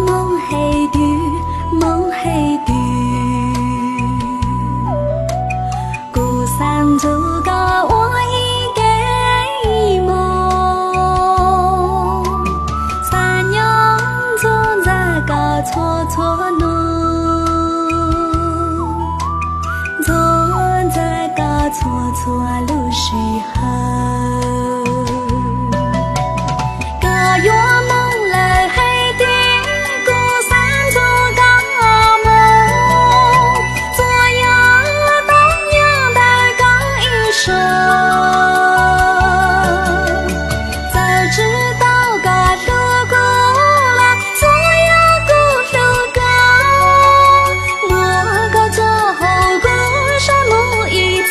梦黑丢，梦黑丢，孤山走高我一个梦，三娘总在高错错弄，总在高错错路水后。月梦来黑的孤山走高梦，左右东阳的高一声，早知道该路过了左右古路高，我高走后孤山木一次。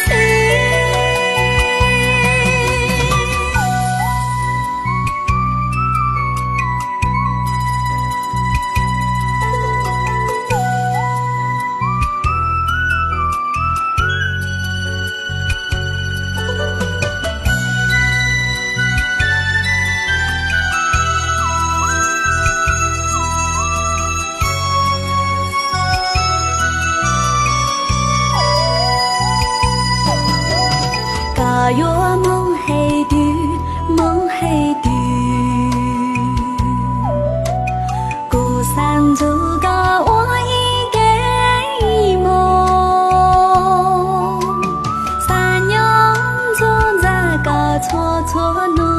月梦黑丢，梦黑丢，孤山走高我一个梦，三娘总在高错错弄。